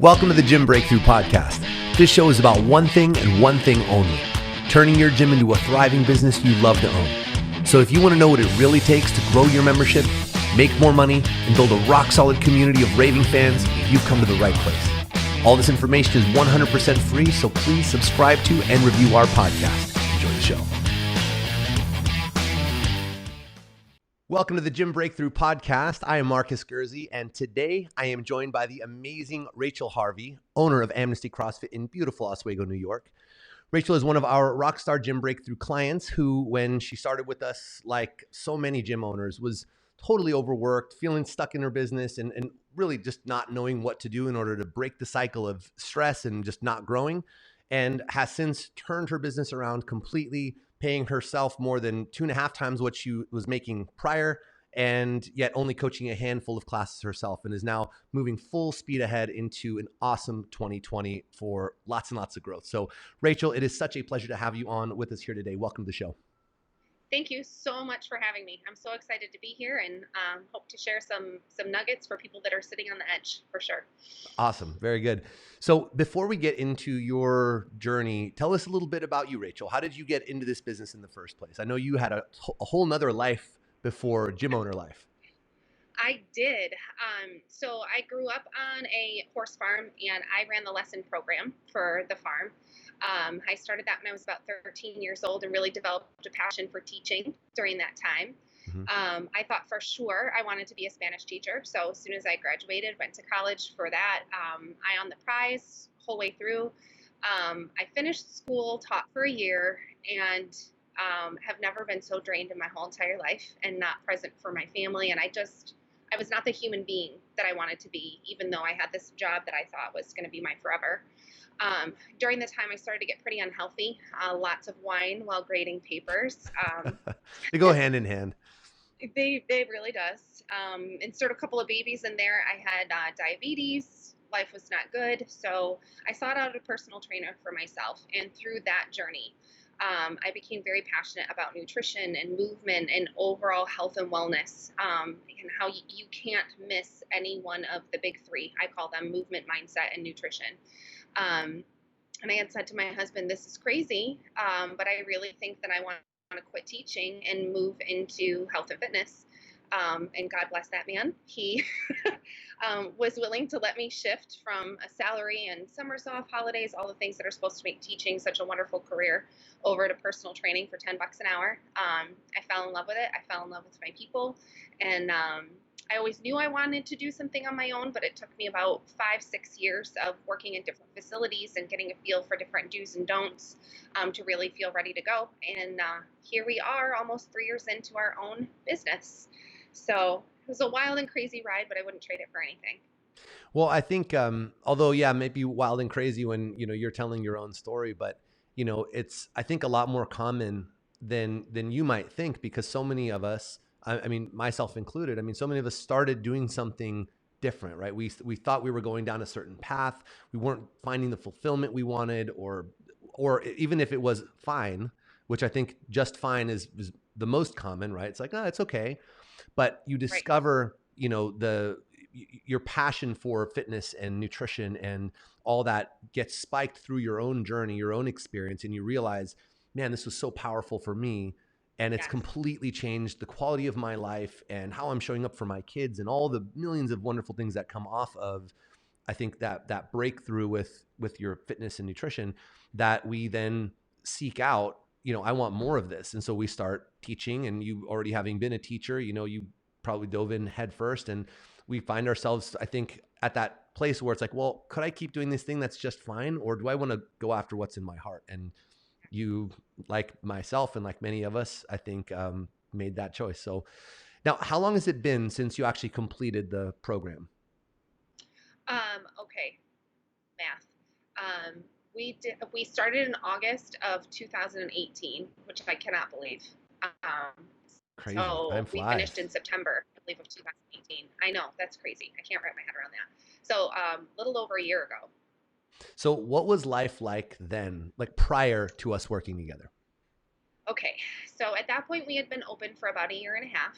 Welcome to the Gym Breakthrough Podcast. This show is about one thing and one thing only, turning your gym into a thriving business you love to own. So if you want to know what it really takes to grow your membership, make more money, and build a rock-solid community of raving fans, you've come to the right place. All this information is 100% free, so please subscribe to and review our podcast. Enjoy the show. Welcome to the Gym Breakthrough Podcast. I am Marcus Gurzy, and today I am joined by the amazing Rachel Harvey, owner of Amnesty CrossFit in beautiful Oswego, New York. Rachel is one of our rockstar Gym Breakthrough clients who, when she started with us, like so many gym owners, was totally overworked, feeling stuck in her business, and really just not knowing what to do in order to break the cycle of stress and just not growing, and has since turned her business around completely, paying herself more than 2.5 times what she was making prior, and yet only coaching a handful of classes herself, and is now moving full speed ahead into an awesome 2020 for lots and lots of growth. So Rachel, it is such a pleasure to have you on with us here today. Welcome to the show. Thank you so much for having me. I'm so excited to be here and hope to share some nuggets for people that are sitting on the edge for sure. Awesome. Very good. So before we get into your journey, tell us a little bit about you, Rachel. How did you get into this business in the first place? I know you had a whole nother life before gym owner life. I did. So I grew up on a horse farm and I ran the lesson program for the farm. I started that when I was about 13 years old and really developed a passion for teaching during that time. Mm-hmm. I thought for sure I wanted to be a Spanish teacher. So as soon as I graduated, went to college for that. I on the prize whole way through. I finished school, taught for a year, and have never been so drained in my whole entire life and not present for my family. And I was not the human being that I wanted to be, even though I had this job that I thought was going to be my forever. During the time, I started to get pretty unhealthy, lots of wine while grading papers. They go hand in hand. They really does. Insert a couple of babies in there. I had diabetes. Life was not good. So I sought out a personal trainer for myself. And through that journey, I became very passionate about nutrition and movement and overall health and wellness, and how you can't miss any one of the big three. I call them movement, mindset, and nutrition. And I had said to my husband, this is crazy, but I really think that I want to quit teaching and move into health and fitness. And God bless that man. He was willing to let me shift from a salary and summers off, holidays, all the things that are supposed to make teaching such a wonderful career, over to personal training for $10 an hour. I fell in love with it. I fell in love with my people. And I always knew I wanted to do something on my own, but it took me about 5-6 years of working in different facilities and getting a feel for different do's and don'ts to really feel ready to go. And here we are almost 3 years into our own business. So it was a wild and crazy ride, but I wouldn't trade it for anything. Well, I think, although, yeah, maybe wild and crazy when, you're telling your own story, but, it's, I think, a lot more common than you might think, because so many of us, I mean, myself included, so many of us started doing something different, right? We thought we were going down a certain path. We weren't finding the fulfillment we wanted, or even if it was fine, which I think just fine is the most common, right? It's like, oh, it's okay. But you discover, right, your passion for fitness and nutrition and all that gets spiked through your own journey, your own experience. And you realize, man, this was so powerful for me. And it's completely changed the quality of my life and how I'm showing up for my kids and all the millions of wonderful things that come off of, I think, that breakthrough with your fitness and nutrition, that we then seek out. I want more of this. And so we start teaching, and you already having been a teacher, you probably dove in head first, and we find ourselves, I think, at that place where it's like, well, could I keep doing this thing that's just fine? Or do I want to go after what's in my heart? And you, like myself and like many of us, I think, made that choice. So now, how long has it been since you actually completed the program? Okay. Math. We started in August of 2018, which I cannot believe. Crazy. So Time we flies. finished in September, I believe, of 2018. I know, that's crazy. I can't wrap my head around that. So a little over a year ago. So what was life like then, like prior to us working together? Okay. So at that point, we had been open for about a year and a half.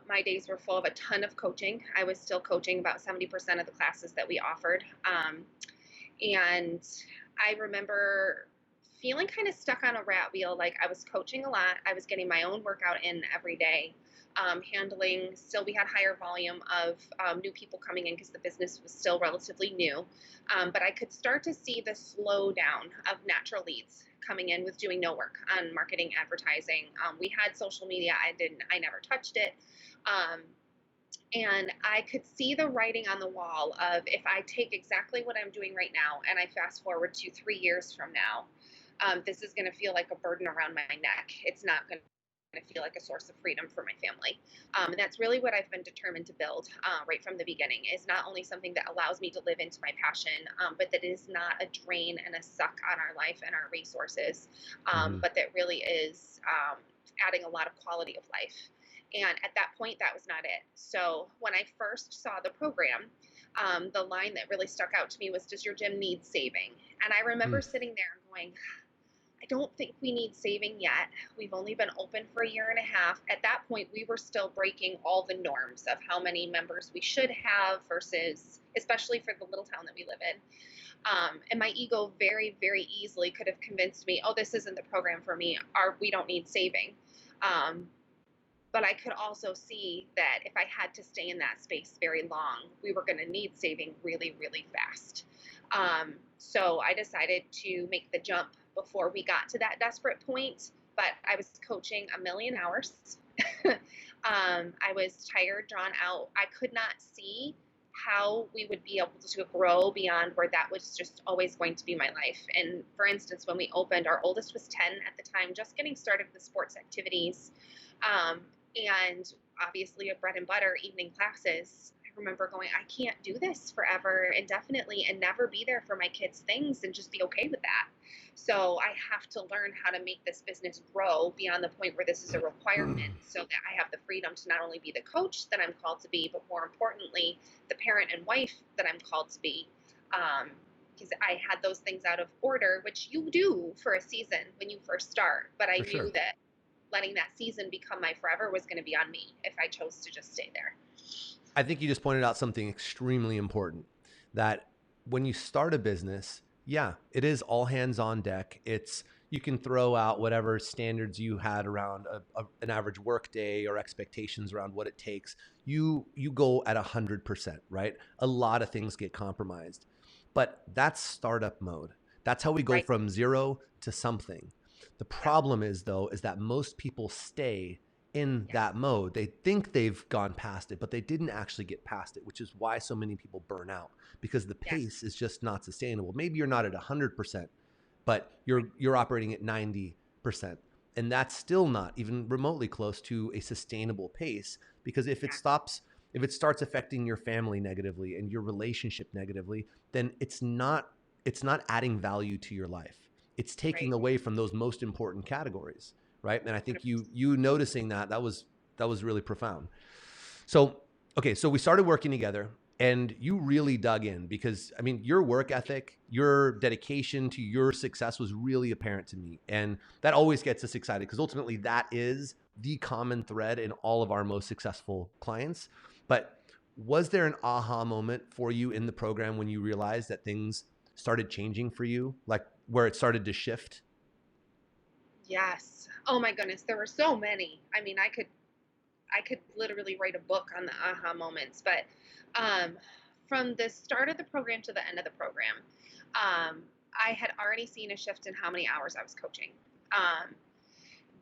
My days were full of a ton of coaching. I was still coaching about 70% of the classes that we offered. And I remember feeling kind of stuck on a rat wheel. Like I was coaching a lot. I was getting my own workout in every day, handling, still we had higher volume of new people coming in because the business was still relatively new. But I could start to see the slowdown of natural leads coming in with doing no work on marketing, advertising. We had social media. I never touched it. Um, and I could see the writing on the wall of if I take exactly what I'm doing right now and I fast forward to 3 years from now, this is going to feel like a burden around my neck. It's not going to feel like a source of freedom for my family. And that's really what I've been determined to build right from the beginning, is not only something that allows me to live into my passion, but that is not a drain and a suck on our life and our resources, Hmm. but that really is adding a lot of quality of life. And at that point, that was not it. So when I first saw the program, the line that really stuck out to me was, "Does your gym need saving?" And I remember sitting there and going, I don't think we need saving yet. We've only been open for a year and a half. At that point, we were still breaking all the norms of how many members we should have versus, especially for the little town that we live in. And my ego very, very easily could have convinced me, oh, this isn't the program for me. We don't need saving. Um, but I could also see that if I had to stay in that space very long, we were going to need saving really, really fast. So I decided to make the jump before we got to that desperate point. But I was coaching a million hours. I was tired, drawn out. I could not see how we would be able to grow beyond where that was just always going to be my life. And for instance, when we opened, our oldest was 10 at the time, just getting started with sports activities. Um, and obviously a bread and butter evening classes. I remember going, I can't do this forever indefinitely and never be there for my kids' things and just be okay with that. So I have to learn how to make this business grow beyond the point where this is a requirement, so that I have the freedom to not only be the coach that I'm called to be, but more importantly, the parent and wife that I'm called to be. Because I had those things out of order, which you do for a season when you first start. But I For knew sure. that letting that season become my forever was going to be on me if I chose to just stay there. I think you just pointed out something extremely important, that when you start a business, yeah, it is all hands on deck. It's you can throw out whatever standards you had around an average work day or expectations around what it takes. You go at 100%, right? A lot of things get compromised, but that's startup mode. That's how we go Right. from zero to something. The Yep. problem is though, is that most people stay in Yes. that mode. They think they've gone past it, but they didn't actually get past it, which is why so many people burn out, because the Yes. pace is just not sustainable. Maybe you're not at 100%, but Right. you're operating at 90%. And that's still not even remotely close to a sustainable pace, because Exactly. if it starts affecting your family negatively and your relationship negatively, then it's not adding value to your life. It's taking Right. away from those most important categories, right? And I think 100%. you noticing that was really profound. So okay, so we started working together, and you really dug in, because I mean your work ethic, your dedication to your success was really apparent to me, and that always gets us excited, because ultimately that is the common thread in all of our most successful clients. But was there an aha moment for you in the program when you realized that things started changing for you, like where it started to shift? Yes. Oh my goodness, there were so many. I mean, I could literally write a book on the aha moments, but um, from the start of the program to the end of the program, I had already seen a shift in how many hours I was coaching. Um,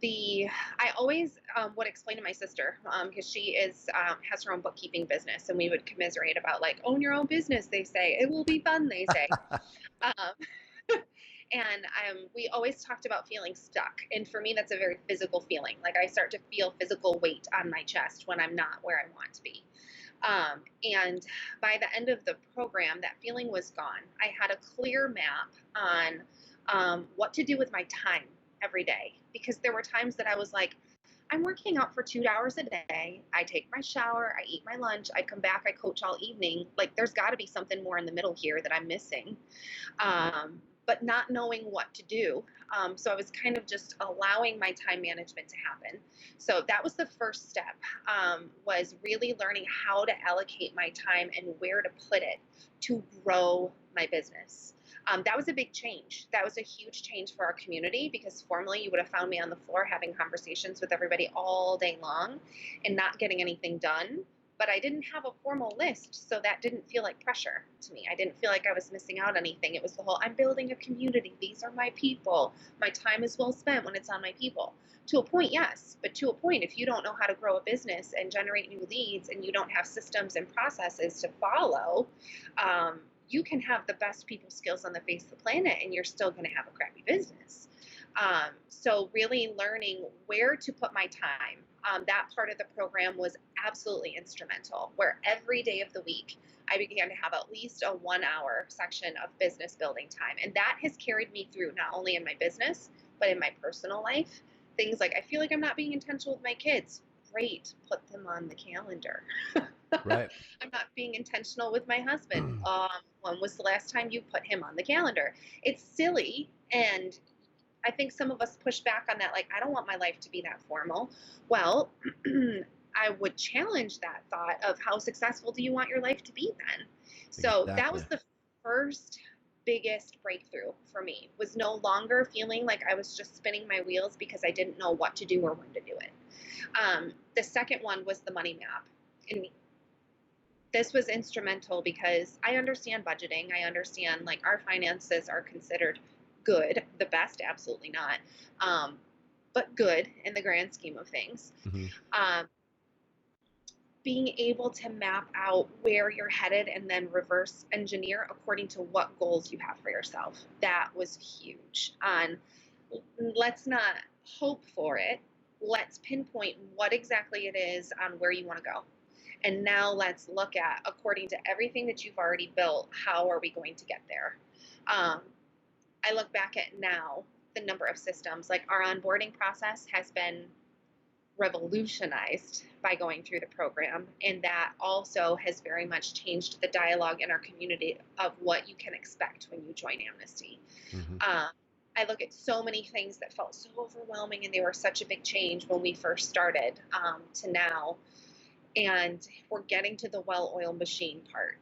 the I always would explain to my sister, because she is has her own bookkeeping business, and we would commiserate about, like, own your own business. They say it will be fun. They say, um, and we always talked about feeling stuck. And for me, that's a very physical feeling. Like I start to feel physical weight on my chest when I'm not where I want to be. And by the end of the program, that feeling was gone. I had a clear map on what to do with my time every day, because there were times that I was like, I'm working out for 2 hours a day. I take my shower, I eat my lunch, I come back, I coach all evening. Like, there's got to be something more in the middle here that I'm missing. Um, but not knowing what to do. So I was kind of just allowing my time management to happen. So that was the first step, was really learning how to allocate my time and where to put it to grow my business. That was a big change. That was a huge change for our community, because formerly you would have found me on the floor having conversations with everybody all day long and not getting anything done. But I didn't have a formal list, so that didn't feel like pressure to me. I didn't feel like I was missing out on anything. It was the whole, I'm building a community. These are my people. My time is well spent when it's on my people. To a point, yes. But to a point, if you don't know how to grow a business and generate new leads, and you don't have systems and processes to follow, you can have the best people skills on the face of the planet, and you're still going to have a crappy business. So really learning where to put my time. That part of the program was absolutely instrumental, where every day of the week I began to have at least a 1 hour section of business building time. And that has carried me through not only in my business, but in my personal life. Things like, I feel like I'm not being intentional with my kids. Great, put them on the calendar. Right. I'm not being intentional with my husband. When was the last time you put him on the calendar? It's silly, and I think some of us push back on that, like, I don't want my life to be that formal. Well, I would challenge that thought of, how successful do you want your life to be then? So that was Exactly. the first biggest breakthrough for me, was no longer feeling like I was just spinning my wheels because I didn't know what to do or when to do it. The second one was the money map. And this was instrumental because I understand budgeting. I understand, like, our finances are considered good. The best, absolutely not. But good in the grand scheme of things. Mm-hmm. Um, Being able to map out where you're headed and then reverse engineer according to what goals you have for yourself. That was huge. Let's not hope for it. Let's pinpoint what exactly it is on where you want to go. And now let's look at, according to everything that you've already built, how are we going to get there? I look back at now the number of systems, like our onboarding process has been revolutionized by going through the program. And that also has very much changed the dialogue in our community of what you can expect when you join Amnesty. Mm-hmm. I look at so many things that felt so overwhelming, and they were such a big change when we first started, to now. And we're getting to the well-oiled machine part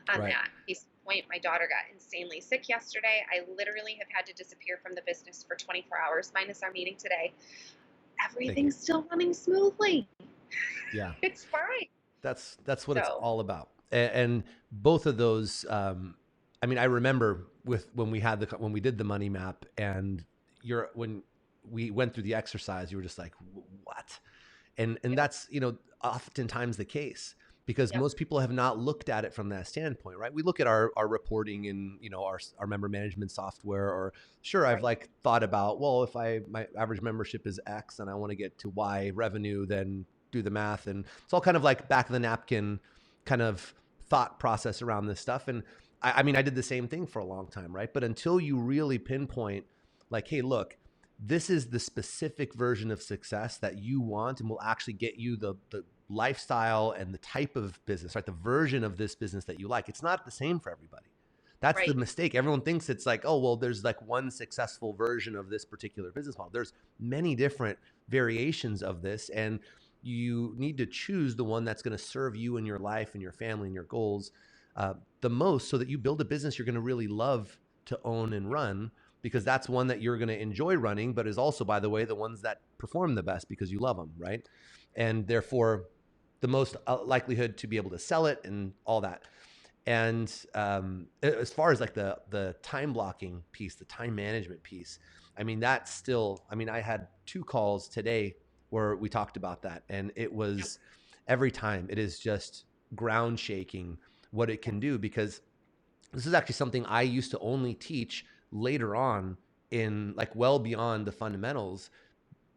on Right. that. Case in point, my daughter got insanely sick yesterday. I literally have had to disappear from the business for 24 hours, minus our meeting today. Thank you. Everything's still running smoothly. Yeah. It's fine. That's what it's So, all about. And both of those, I mean, I remember when we had when we did the money map, and when we went through the exercise, you were just like, what? And yep, that's, oftentimes the case, because yep, most people have not looked at it from that standpoint, right? We look at our reporting in, our member management software, or sure, I've right, like thought about, well, if my average membership is X and I want to get to Y revenue, then do the math. And it's all kind of like back of the napkin kind of thought process around this stuff. And I mean, I did the same thing for a long time, right? But until you really pinpoint, like, hey, look, this is the specific version of success that you want, and will actually get you the lifestyle and the type of business, right? The version of this business that you like. It's not the same for everybody. That's the right, mistake. Everyone thinks it's like, oh, well, there's like one successful version of this particular business model. There's many different variations of this, and you need to choose the one that's going to serve you and your life and your family and your goals the most, so that you build a business you're going to really love to own and run, because that's one that you're going to enjoy running, but is also, by the way, the ones that perform the best because you love them, right? And therefore, the most likelihood to be able to sell it and all that. And as far as like the time blocking piece, the time management piece, I mean, that's still, I mean, I had 2 calls today where we talked about that, and it yep, was, every time it is just ground shaking what it can do, because this is actually something I used to only teach later on, in like well beyond the fundamentals.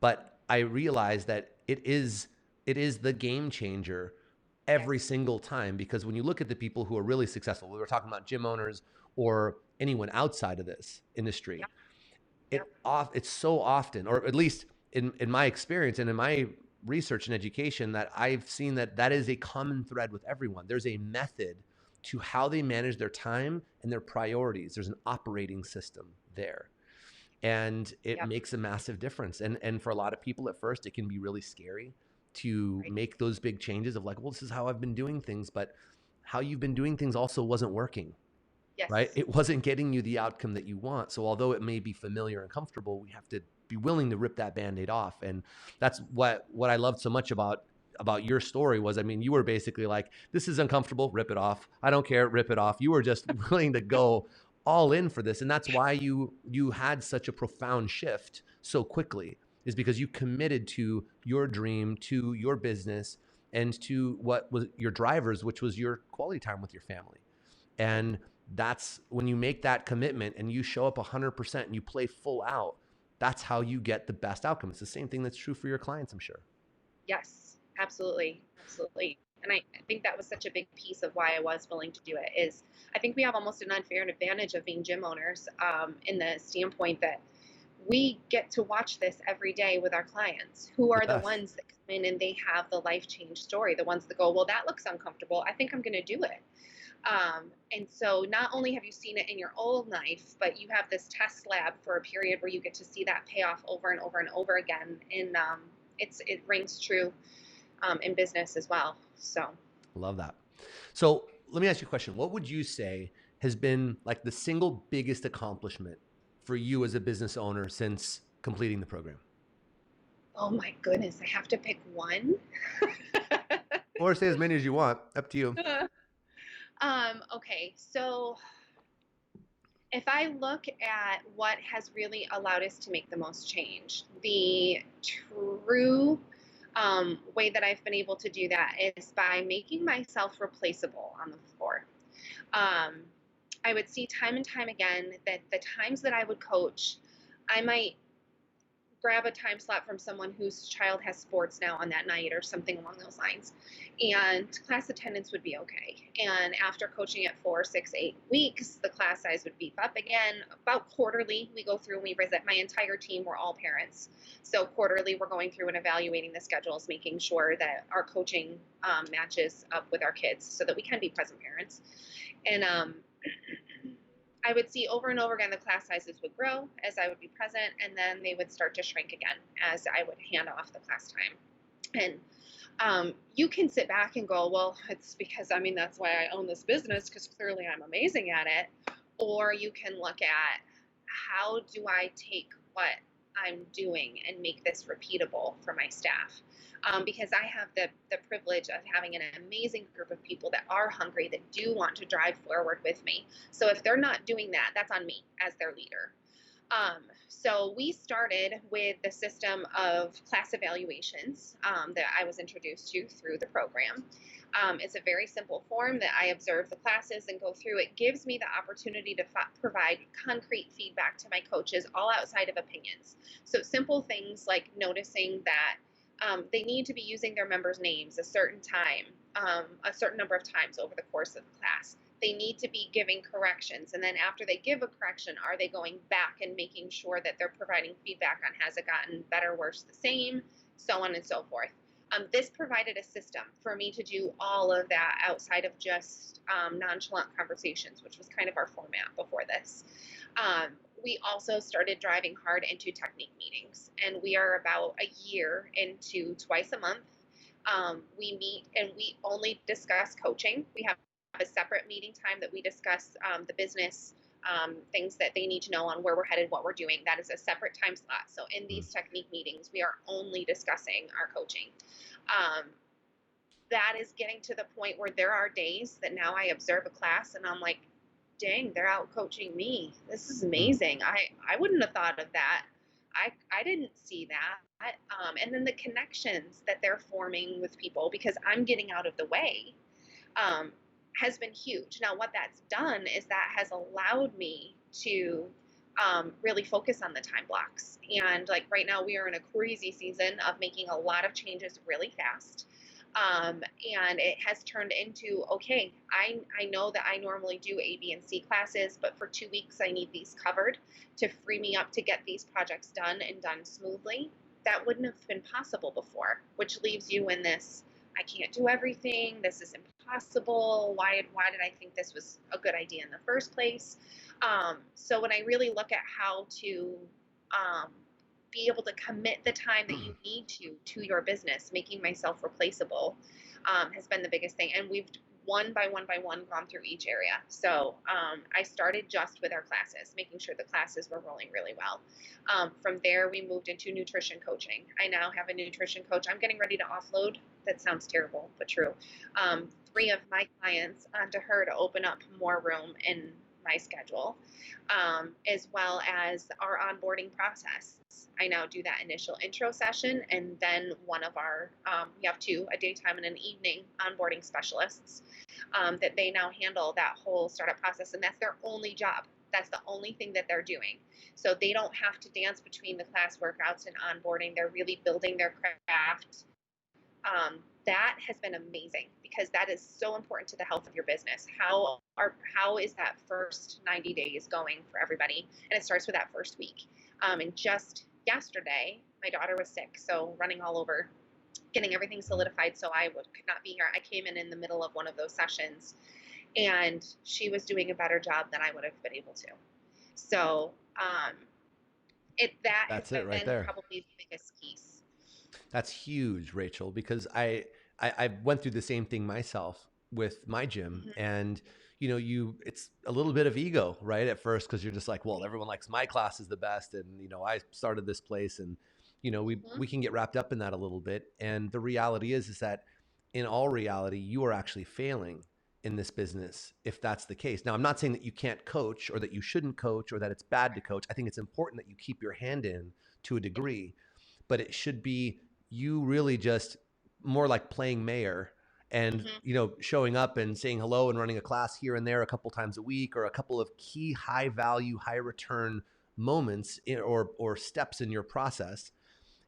But I realized that it is the game changer every yes, single time, because when you look at the people who are really successful, we were talking about gym owners or anyone outside of this industry, yep, yep, it's so often, or at least in my experience and in my research and education, that I've seen that that is a common thread with everyone. There's a method to how they manage their time and their priorities. There's an operating system there. And it Yep. makes a massive difference. And for a lot of people at first, it can be really scary to Right. make those big changes of like, well, this is how I've been doing things, but how you've been doing things also wasn't working, right? Yes. It wasn't getting you the outcome that you want. So although it may be familiar and comfortable, we have to be willing to rip that Band-Aid off. And that's what I loved so much about your story was, I mean, you were basically like, this is uncomfortable, rip it off. I don't care, rip it off. You were just willing to go all in for this. And that's why you had such a profound shift so quickly, is because you committed to your dream, to your business, and to what was your drivers, which was your quality time with your family. Yep. And that's when you make that commitment and you show up 100% and you play full out, that's how you get the best outcome. It's the same thing that's true for your clients, I'm sure. Yes, absolutely. Absolutely. And I think that was such a big piece of why I was willing to do it is I think we have almost an unfair advantage of being gym owners in the standpoint that we get to watch this every day with our clients who are the Yes. ones that come in and they have the life change story, the ones that go, well, that looks uncomfortable. I think I'm going to do it. And so not only have you seen it in your own life, but you have this test lab for a period where you get to see that payoff over and over and over again. And it rings true in business as well. So, Love that. So let me ask you a question. What would you say has been like the single biggest accomplishment for you as a business owner since completing the program? oh my goodness, I have to pick one. Or say as many as you want. Up to you. Okay, so if I look at what has really allowed us to make the most change, the true way that I've been able to do that is by making myself replaceable on the floor. Um, I would see time and time again that the times that I would coach, I might grab a time slot from someone whose child has sports now on that night or something along those lines. And class attendance would be okay. And after coaching it 4, 6, 8 weeks, the class size would beef up again. About quarterly, we go through and we visit. My entire team, we're all parents. So quarterly, we're going through and evaluating the schedules, making sure that our coaching matches up with our kids so that we can be present parents. And I would see over and over again the class sizes would grow as I would be present, and then they would start to shrink again as I would hand off the class time. And you can sit back and go, well, it's because, I mean, that's why I own this business because clearly I'm amazing at it. Or you can look at how do I take what I'm doing and make this repeatable for my staff. Because I have the privilege of having an amazing group of people that are hungry, that do want to drive forward with me. So if they're not doing that, that's on me as their leader. So we started with the system of class evaluations that I was introduced to through the program. It's a very simple form that I observe the classes and go through. It gives me the opportunity to provide concrete feedback to my coaches, all outside of opinions. So simple things like noticing that they need to be using their members' names a certain time, a certain number of times over the course of the class. They need to be giving corrections. And then after they give a correction, are they going back and making sure that they're providing feedback on has it gotten better, worse, the same, so on and so forth. This provided a system for me to do all of that outside of just nonchalant conversations, which was kind of our format before this. We also started driving hard into technique meetings, and we are about a year into twice a month. We meet and we only discuss coaching. We have a separate meeting time that we discuss the business things that they need to know on where we're headed, what we're doing. That is a separate time slot. So in these technique meetings, we are only discussing our coaching. That is getting to the point where there are days that now I observe a class and I'm like, dang, they're out coaching me. This is amazing. I wouldn't have thought of that. I didn't see that. And then the connections that they're forming with people because I'm getting out of the way has been huge. Now, what that's done is that has allowed me to really focus on the time blocks. And like right now, we are in a crazy season of making a lot of changes really fast. And it has turned into, okay, I know that I normally do A, B, and C classes, but for 2 weeks, I need these covered to free me up to get these projects done and done smoothly. That wouldn't have been possible before, which leaves you in this, I can't do everything. This is impossible. Why did I think this was a good idea in the first place? So when I really look at how to um, be able to commit the time that you need to your business, making myself replaceable has been the biggest thing. And we've one by one gone through each area. So I started just with our classes, making sure the classes were rolling really well. From there, we moved into nutrition coaching. I now have a nutrition coach. I'm getting ready to offload. That sounds terrible, but true. 3 of my clients onto her to open up more room in my schedule, as well as our onboarding process. I now do that initial intro session, and then one of our, we have 2, a daytime and an evening onboarding specialists, that they now handle that whole startup process, and that's their only job. That's the only thing that they're doing. So they don't have to dance between the class workouts and onboarding. They're really building their craft. That has been amazing because that is so important to the health of your business. How is that first 90 days going for everybody? And it starts with that first week. And just yesterday, my daughter was sick, so running all over, getting everything solidified so could not be here. I came in the middle of one of those sessions, and she was doing a better job than I would have been able to. So that has That's it right been there. probably the biggest piece. That's huge, Rachel, because I went through the same thing myself with my gym. Mm-hmm. And it's a little bit of ego, right, at first, because you're just like, well, everyone likes my class is the best, and I started this place, and Mm-hmm. we can get wrapped up in that a little bit. And the reality is that in all reality, you are actually failing in this business if that's the case. Now, I'm not saying that you can't coach or that you shouldn't coach or that it's bad to coach. I think it's important that you keep your hand in to a Yes. degree, but it should be you really just more like playing mayor and Mm-hmm. showing up and saying hello and running a class here and there a couple times a week, or a couple of key high value, high return moments or steps in your process,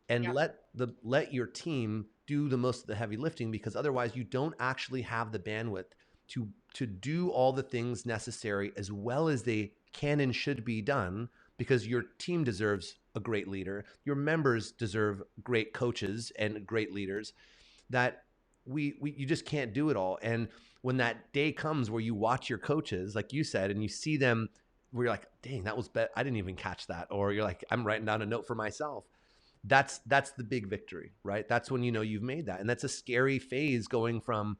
and Yep. let your team do the most of the heavy lifting, because otherwise you don't actually have the bandwidth to do all the things necessary as well as they can and should be done, because your team deserves a great leader, your members deserve great coaches and great leaders, that we you just can't do it all. And when that day comes where you watch your coaches, like you said, and you see them, where you're like, dang, that was I didn't even catch that, or you're like, I'm writing down a note for myself, that's the big victory, right? That's when you've made that. And that's a scary phase, going from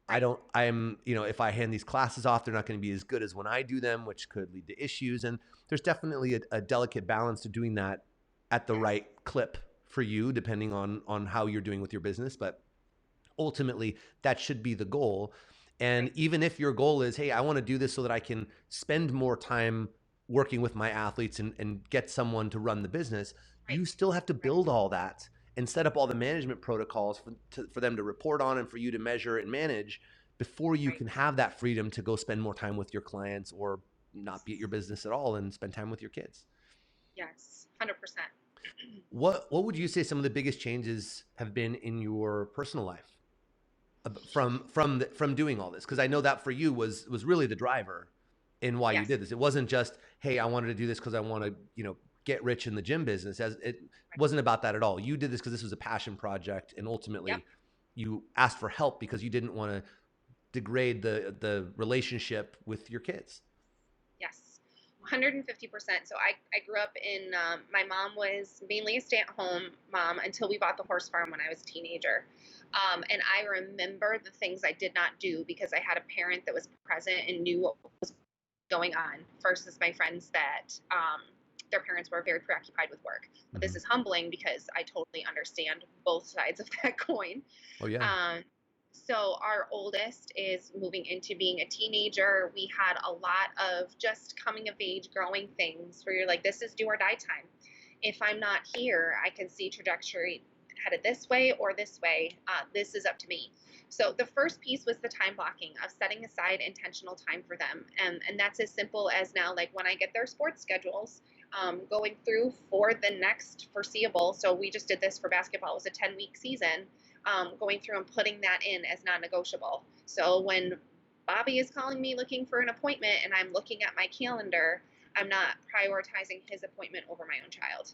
Right. if I hand these classes off, they're not going to be as good as when I do them, which could lead to issues. And there's definitely a delicate balance to doing that at the right clip for you, depending on how you're doing with your business. But ultimately, that should be the goal. And Right. even if your goal is, hey, I want to do this so that I can spend more time working with my athletes and get someone to run the business, Right. you still have to Right. build all that and set up all the management protocols for them to report on and for you to measure and manage before you Right. can have that freedom to go spend more time with your clients, or not be at your business at all and spend time with your kids. Yes. 100%. What would you say some of the biggest changes have been in your personal life from doing all this? Because I know that for you was really the driver in why you Yes. did this. It wasn't just, hey, I wanted to do this because I want to get rich in the gym business. As it Right. wasn't about that at all. You did this because this was a passion project, and Yep. ultimately you asked for help because you didn't want to degrade the relationship with your kids. Yes. 150%. So I grew up in, my mom was mainly a stay-at-home mom until we bought the horse farm when I was a teenager. And I remember the things I did not do because I had a parent that was present and knew what was going on, versus my friends that their parents were very preoccupied with work. But this Mm-hmm. is humbling because I totally understand both sides of that coin. Oh yeah. Um, so our oldest is moving into being a teenager. We had a lot of just coming of age, growing things where you're like, this is do or die time. If I'm not here, I can see trajectory headed this way or this way. This is up to me. So the first piece was the time blocking of setting aside intentional time for them. And that's as simple as now, like when I get their sports schedules, going through for the next foreseeable. So we just did this for basketball. It was a 10-week season, going through and putting that in as non-negotiable. So when Bobby is calling me looking for an appointment and I'm looking at my calendar, I'm not prioritizing his appointment over my own child,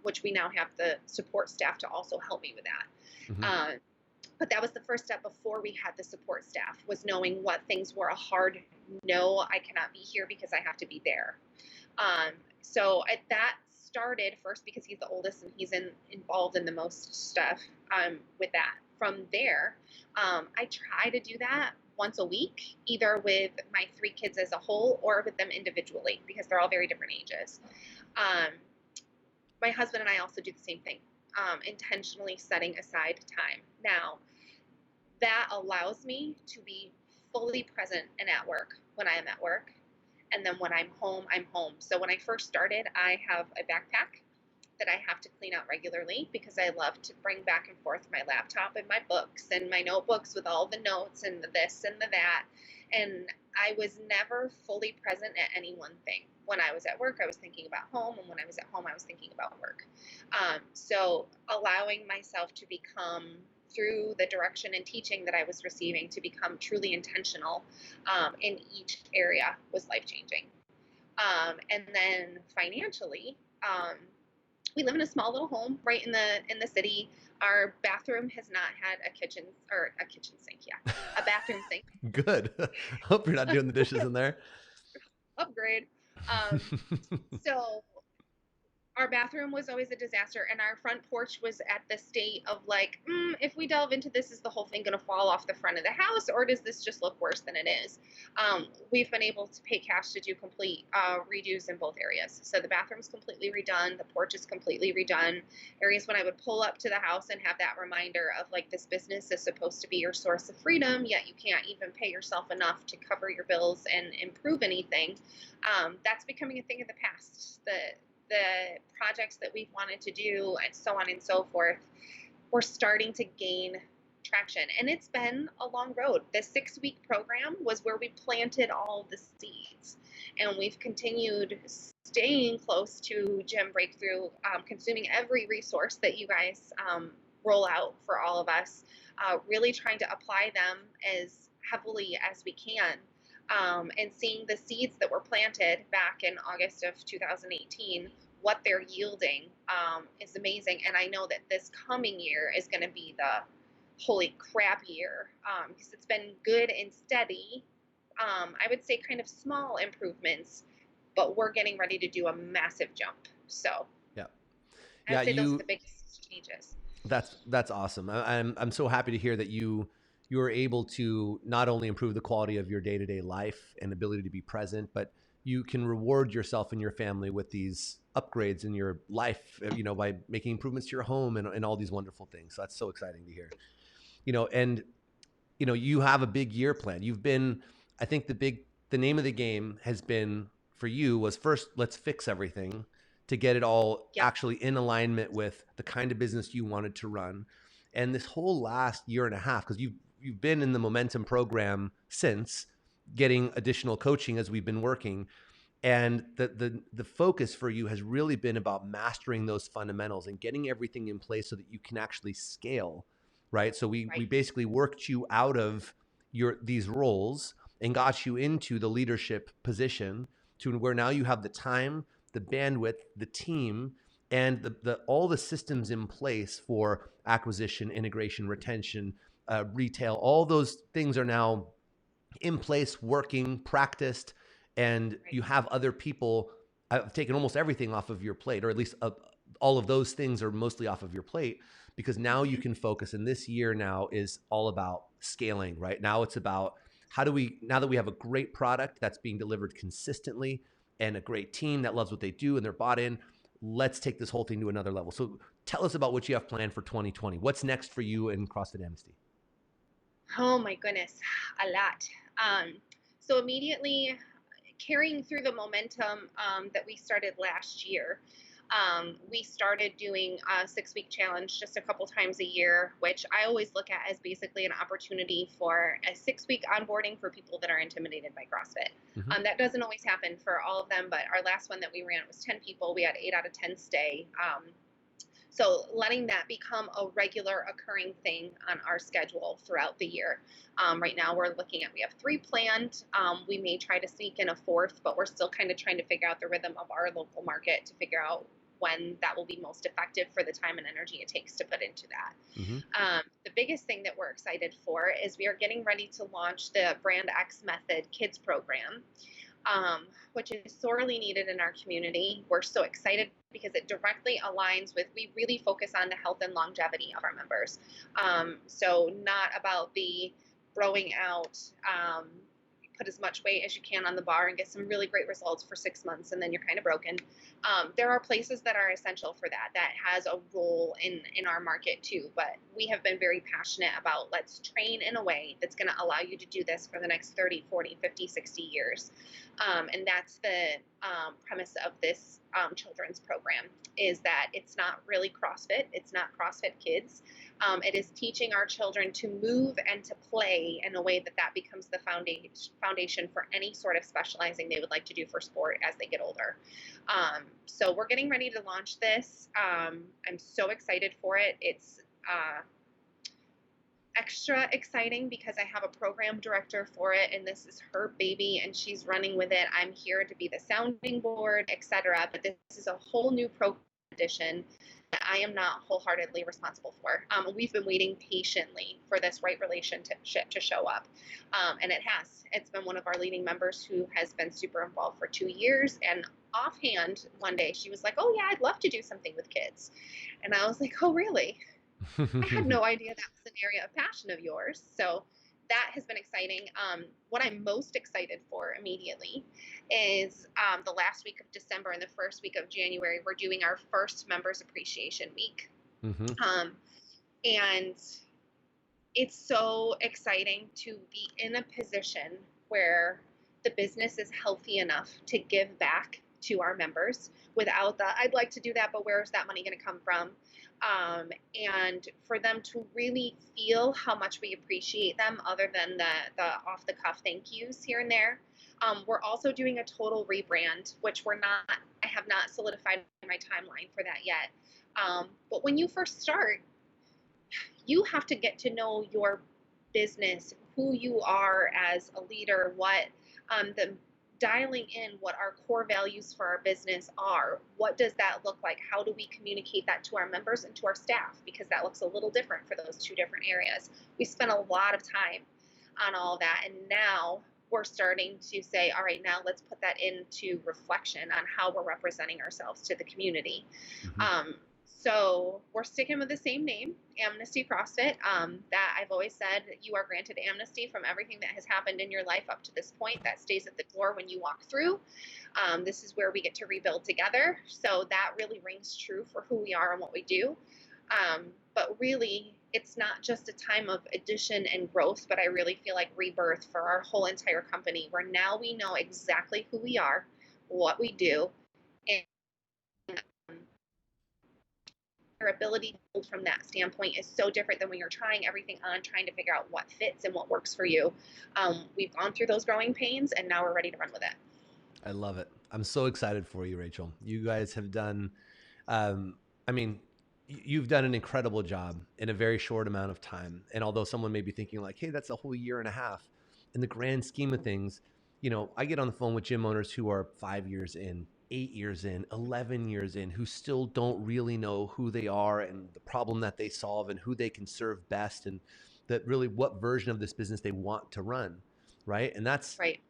which we now have the support staff to also help me with that. Mm-hmm. Uh, But that was the first step before we had the support staff, was knowing what things were a hard no, I cannot be here because I have to be there. So that started first because he's the oldest and he's involved in the most stuff with that. From there, I try to do that once a week, either with my 3 kids as a whole or with them individually, because they're all very different ages. Um, my husband and I also do the same thing, intentionally setting aside time. Now, that allows me to be fully present and at work when I am at work. And then when I'm home, I'm home. So when I first started, I have a backpack that I have to clean out regularly because I love to bring back and forth my laptop and my books and my notebooks with all the notes and the this and the that. And I was never fully present at any one thing. When I was at work, I was thinking about home. And when I was at home, I was thinking about work. So allowing myself to become, through the direction and teaching that I was receiving, to become truly intentional in each area was life-changing. And then financially, we live in a small little home right in the city. Our bathroom has not had a kitchen sink, yeah, a bathroom sink. Good. Hope you're not doing the dishes in there. Upgrade. So our bathroom was always a disaster, and our front porch was at the state of like, if we delve into this, is the whole thing going to fall off the front of the house, or does this just look worse than it is? We've been able to pay cash to do complete redos in both areas. So the bathroom's completely redone, the porch is completely redone. Areas when I would pull up to the house and have that reminder of like, this business is supposed to be your source of freedom, yet you can't even pay yourself enough to cover your bills and improve anything. That's becoming a thing of the past. The projects that we've wanted to do and so on and so forth, we're starting to gain traction. And it's been a long road. The 6-week program was where we planted all the seeds. And we've continued staying close to Gym Breakthrough, consuming every resource that you guys roll out for all of us, really trying to apply them as heavily as we can. And seeing the seeds that were planted back in August of 2018, what they're yielding is amazing. And I know that this coming year is going to be the holy crap year, because it's been good and steady. I would say kind of small improvements, but we're getting ready to do a massive jump. So Yeah. I would say those are the biggest changes. That's awesome. I'm so happy to hear that you are able to not only improve the quality of your day-to-day life and ability to be present, but you can reward yourself and your family with these upgrades in your life, by making improvements to your home and all these wonderful things. So that's so exciting to hear. And you have a big year plan. You've been, I think the name of the game has been for you was, first, let's fix everything to get it all actually in alignment with the kind of business you wanted to run. And this whole last year and a half, because you've been in the Momentum program since, getting additional coaching as we've been working. And the focus for you has really been about mastering those fundamentals and getting everything in place so that you can actually scale, right? So we basically worked you out of these roles and got you into the leadership position to where now you have the time, the bandwidth, the team, and all the systems in place for acquisition, integration, retention, retail. All those things are now in place, working, practiced, and you have other people. I've taken almost everything off of your plate, or at least all of those things are mostly off of your plate, because now you can focus. And this year now is all about scaling, right? Now it's about now that we have a great product that's being delivered consistently and a great team that loves what they do and they're bought in, let's take this whole thing to another level. So tell us about what you have planned for 2020. What's next for you in CrossFit Amnesty? Oh my goodness, a lot. So immediately carrying through the momentum that we started last year, we started doing a 6-week challenge just a couple times a year, which I always look at as basically an opportunity for a 6-week onboarding for people that are intimidated by CrossFit. Mm-hmm. That doesn't always happen for all of them, but our last one that we ran was 10 people. We had 8 out of 10 stay. So letting that become a regular occurring thing on our schedule throughout the year. Right now we have 3 planned. We may try to sneak in a 4th, but we're still kind of trying to figure out the rhythm of our local market to figure out when that will be most effective for the time and energy it takes to put into that. Mm-hmm. The biggest thing that we're excited for is we are getting ready to launch the Brand X Method Kids program, which is sorely needed in our community. We're so excited because it directly aligns with, we really focus on the health and longevity of our members. So not about the throwing out, put as much weight as you can on the bar and get some really great results for 6 months and then you're kind of broken. There are places that are essential for that has a role in our market too, but we have been very passionate about, let's train in a way that's going to allow you to do this for the next 30, 40, 50, 60 years. And that's the premise of this children's program, is that it's not really CrossFit. It's not CrossFit Kids. It is teaching our children to move and to play in a way that becomes the foundation for any sort of specializing they would like to do for sport as they get older. So we're getting ready to launch this. I'm so excited for it. It's extra exciting because I have a program director for it, and this is her baby and she's running with it. I'm here to be the sounding board, etc. But this is a whole new program addition that I am not wholeheartedly responsible for. We've been waiting patiently for this right relationship to show up, and it has. It's been one of our leading members who has been super involved for 2 years, and offhand one day she was like, oh yeah, I'd love to do something with kids. And I was like, oh really? I had no idea that was an area of passion of yours. So that has been exciting. What I'm most excited for immediately is the last week of December and the first week of January, we're doing our first Members Appreciation Week. Mm-hmm. And it's so exciting to be in a position where the business is healthy enough to give back to our members without the, I'd like to do that, but where's that money going to come from? And for them to really feel how much we appreciate them, other than the off the cuff thank yous here and there. We're also doing a total rebrand, which I have not solidified my timeline for that yet. But when you first start, you have to get to know your business, who you are as a leader, what the dialing in what our core values for our business are. What does that look like? How do we communicate that to our members and to our staff? Because that looks a little different for those two different areas. We spent a lot of time on all that, and now we're starting to say, all right, now let's put that into reflection on how we're representing ourselves to the community. Mm-hmm. So we're sticking with the same name, Amnesty CrossFit. That I've always said, you are granted amnesty from everything that has happened in your life up to this point. That stays at the door when you walk through. This is where we get to rebuild together. So that really rings true for who we are and what we do. But really, it's not just a time of addition and growth, but I really feel like rebirth for our whole entire company, where now we know exactly who we are, what we do, and your ability to build from that standpoint is so different than when you're trying everything on, trying to figure out what fits and what works for you. We've gone through those growing pains, and now we're ready to run with it. I love it. I'm so excited for you, Rachel. You guys have done, I mean, you've done an incredible job in a very short amount of time. And although someone may be thinking like, hey, that's a whole year and a half, in the grand scheme of things, I get on the phone with gym owners who are 5 years in, 8 years in, 11 years in, who still don't really know who they are and the problem that they solve and who they can serve best, and that really what version of this business they want to run. Right. And that's Right.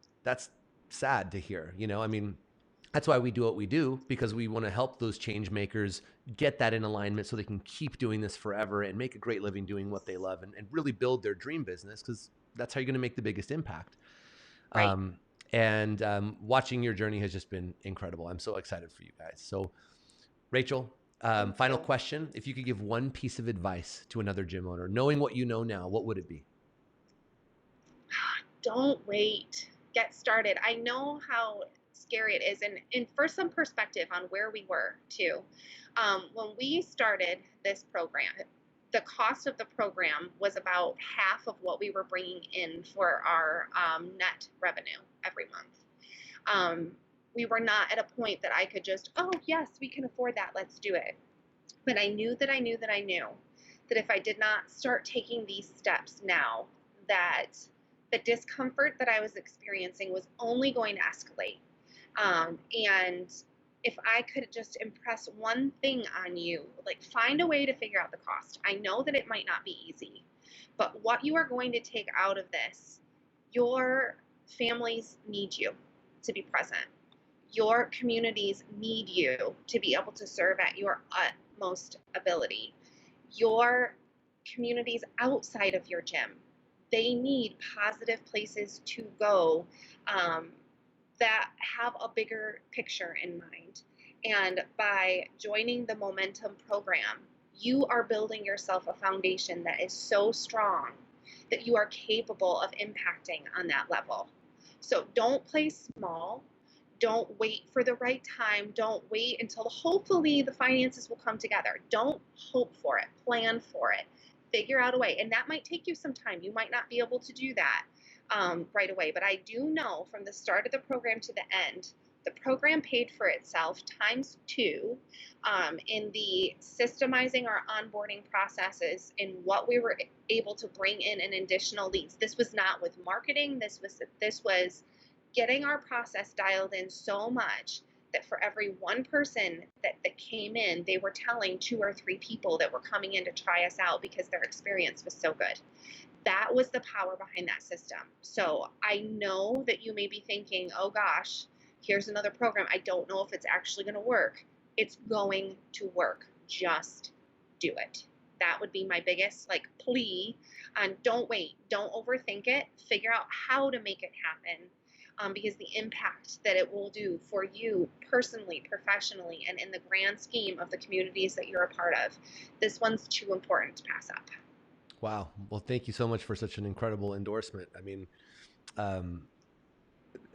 sad to hear. I mean, that's why we do what we do, because we want to help those change makers get that in alignment so they can keep doing this forever and make a great living doing what they love, and really build their dream business, because that's how you're going to make the biggest impact. Right. Watching your journey has just been incredible. I'm so excited for you guys. So, Rachel, Thank final you. question. If you could give one piece of advice to another gym owner, knowing what you know now, what would it be? Don't wait. Get started. I know how scary it is, and for some perspective on where we were too. When we started this program, the cost of the program was about half of what we were bringing in for our net revenue every month. We were not at a point that I could just, oh yes, we can afford that, let's do it. But I knew that if I did not start taking these steps now, that the discomfort that I was experiencing was only going to escalate. And if I could just impress one thing on you, like find a way to figure out the cost. I know that it might not be easy, but what you are going to take out of this, your families need you to be present. Your communities need you to be able to serve at your utmost ability. Your communities outside of your gym, they need positive places to go, um, that have a bigger picture in mind. And by joining the Momentum program, you are building yourself a foundation that is so strong that you are capable of impacting on that level. So don't play small. Don't wait for the right time. Don't wait until hopefully the finances will come together. Don't hope for it. Plan for it. Figure out a way. And that might take you some time. You might not be able to do that right away. But I do know from the start of the program to the end, the program paid for itself times two, in the systemizing our onboarding processes and what we were able to bring in additional leads. This was not with marketing. This was getting our process dialed in so much that for every one person that came in, they were telling 2 or 3 people that were coming in to try us out because their experience was so good. That was the power behind that system. So I know that you may be thinking, oh gosh, here's another program. I don't know if it's actually going to work. It's going to work. Just do it. That would be my biggest plea. And don't wait. Don't overthink it. Figure out how to make it happen. Because the impact that it will do for you personally, professionally, and in the grand scheme of the communities that you're a part of, this one's too important to pass up. Wow. Well, thank you so much for such an incredible endorsement. I mean, um,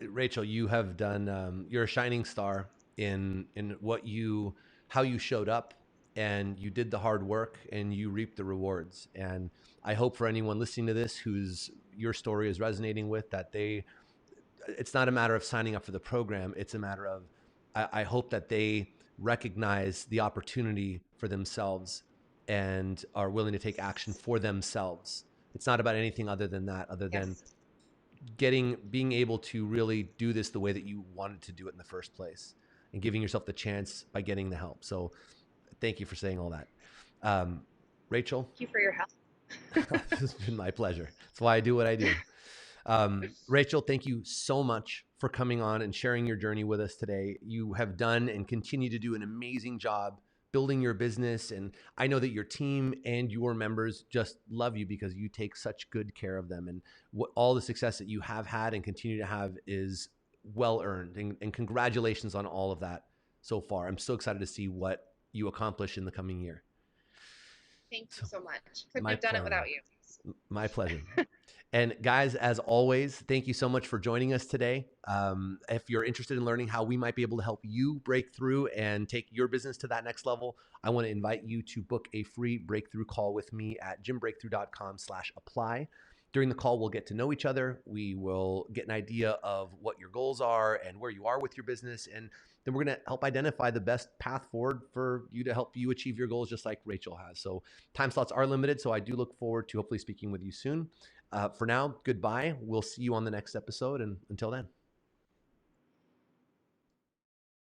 Rachel, you have done, you're a shining star in how you showed up, and you did the hard work and you reaped the rewards. And I hope for anyone listening to this whose your story is resonating with, that it's not a matter of signing up for the program. It's a matter of, I hope that they recognize the opportunity for themselves and are willing to take action for themselves. It's not about anything other than that, other than Yes. being able to really do this the way that you wanted to do it in the first place, and giving yourself the chance by getting the help. So thank you for saying all that. Rachel, Thank you for your help. it's been my pleasure. That's why I do what I do. Rachel, thank you so much for coming on and sharing your journey with us today. You have done and continue to do an amazing job building your business. And I know that your team and your members just love you because you take such good care of them. And all the success that you have had and continue to have is well earned. And congratulations on all of that so far. I'm so excited to see what you accomplish in the coming year. Thank you So, so much. Couldn't my have done it pleasure. without you. My pleasure. And guys, as always, thank you so much for joining us today. If you're interested in learning how we might be able to help you break through and take your business to that next level, I want to invite you to book a free breakthrough call with me at gymbreakthrough.com/apply. During the call, we'll get to know each other. We will get an idea of what your goals are and where you are with your business. And then we're going to help identify the best path forward for you to help you achieve your goals, just like Rachel has. So time slots are limited. So I do look forward to hopefully speaking with you soon. For now, goodbye. We'll see you on the next episode. And until then.